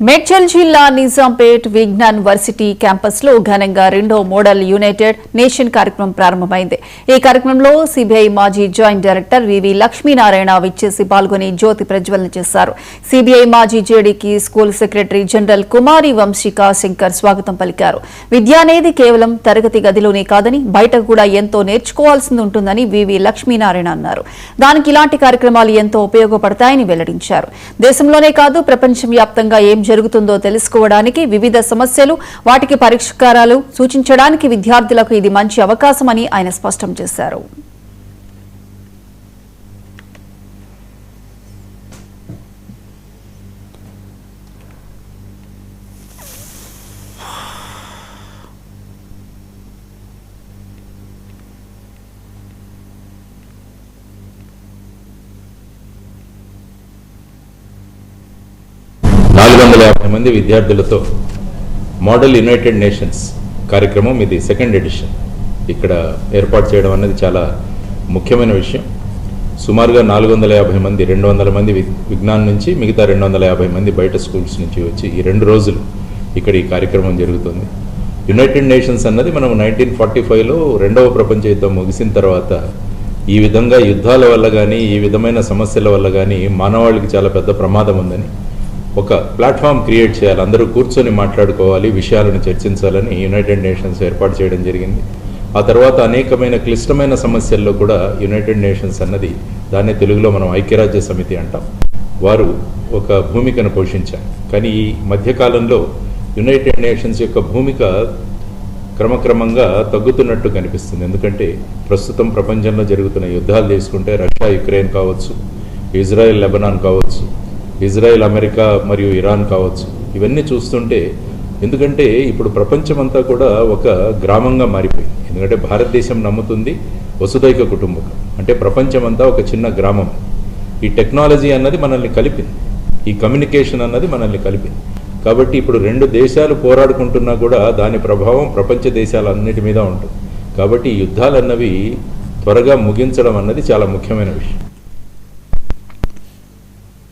మేడ్చల్ జిల్లా Nizampet Vignan varsity campus లో ఘనంగా రెండో మోడల్ యునైటెడ్ నేషన్ కార్యక్రమం ప్రారంభమైంది. ఈ కార్యక్రమంలో సిబిఐ మాజీ జాయింట్ డైరెక్టర్ వివి లక్ష్మీనారాయణ విచ్చేసి పాల్గొని జ్యోతి ప్రజ్వలన చేశారు. సిబిఐ మాజీ జేడీకి స్కూల్ సెక్రటరీ జనరల్ కుమారి వంశికా శంకర్ స్వాగతం పలికారు. విద్య అనేది కేవలం తరగతి గదిలోనే కాదని బయట కూడా ఎంతో నేర్చుకోవాల్సింది ఉంటుందని వివి లక్ష్మీనారాయణ అన్నారు. దానికి ఇలాంటి కార్యక్రమాలు ఎంతో ఉపయోగపడతాయని వెల్లడించారు. దేశంలోనే కాదు ప్రపంచవ్యాప్తంగా ఏం జరుగుతుందో తెలుసుకోవడానికి వివిధ సమస్యలు వాటికి పరిష్కారాలు సూచించడానికి విద్యార్థులకు ఇది మంచి అవకాశమని ఆయన స్పష్టం చేశారు. మంది విద్యార్థులతో మోడల్ యునైటెడ్ నేషన్స్ కార్యక్రమం ఇది సెకండ్ ఎడిషన్ ఇక్కడ ఏర్పాటు చేయడం అనేది చాలా ముఖ్యమైన విషయం. సుమారుగా 450 మంది 200 మంది విజ్ఞాన్ నుంచి మిగతా 250 మంది బయట స్కూల్స్ నుంచి వచ్చి ఈ 2 రోజులు ఇక్కడ ఈ కార్యక్రమం జరుగుతుంది. యునైటెడ్ నేషన్స్ అన్నది మనం 1945లో రెండవ ప్రపంచ యుద్ధం ముగిసిన తర్వాత ఈ విధంగా యుద్ధాల వల్ల కానీ ఈ విధమైన సమస్యల వల్ల కానీ మానవాళికి చాలా పెద్ద ప్రమాదం ఉందని ఒక ప్లాట్ఫామ్ క్రియేట్ చేయాలి, అందరూ కూర్చొని మాట్లాడుకోవాలి, విషయాలను చర్చించాలని యునైటెడ్ నేషన్స్ ఏర్పాటు చేయడం జరిగింది. ఆ తర్వాత అనేకమైన క్లిష్టమైన సమస్యల్లో కూడా యునైటెడ్ నేషన్స్ అన్నది, దాన్ని తెలుగులో మనం ఐక్యరాజ్య సమితి అంటాం, వారు ఒక భూమికను పోషించారు. కానీ ఈ మధ్యకాలంలో యునైటెడ్ నేషన్స్ యొక్క భూమిక క్రమక్రమంగా తగ్గుతున్నట్టు కనిపిస్తుంది. ఎందుకంటే ప్రస్తుతం ప్రపంచంలో జరుగుతున్న యుద్ధాలు తీసుకుంటే రష్యా యుక్రెయిన్ కావచ్చు, ఇజ్రాయెల్ లెబనాన్ కావచ్చు, ఇజ్రాయెల్ అమెరికా మరియు ఇరాన్ కావచ్చు, ఇవన్నీ చూస్తుంటే ఎందుకంటే ఇప్పుడు ప్రపంచమంతా కూడా ఒక గ్రామంగా మారిపోయింది. ఎందుకంటే భారతదేశం నమ్ముతుంది వసుదైక కుటుంబకం, అంటే ప్రపంచమంతా ఒక చిన్న గ్రామం. ఈ టెక్నాలజీ అన్నది మనల్ని కలిపింది, ఈ కమ్యూనికేషన్ అన్నది మనల్ని కలిపింది. కాబట్టి ఇప్పుడు 2 దేశాలు పోరాడుకుంటున్నా కూడా దాని ప్రభావం ప్రపంచ దేశాలన్నిటి మీద ఉంటుంది. కాబట్టి ఈ యుద్ధాలు అన్నవి త్వరగా ముగించడం అన్నది చాలా ముఖ్యమైన విషయం.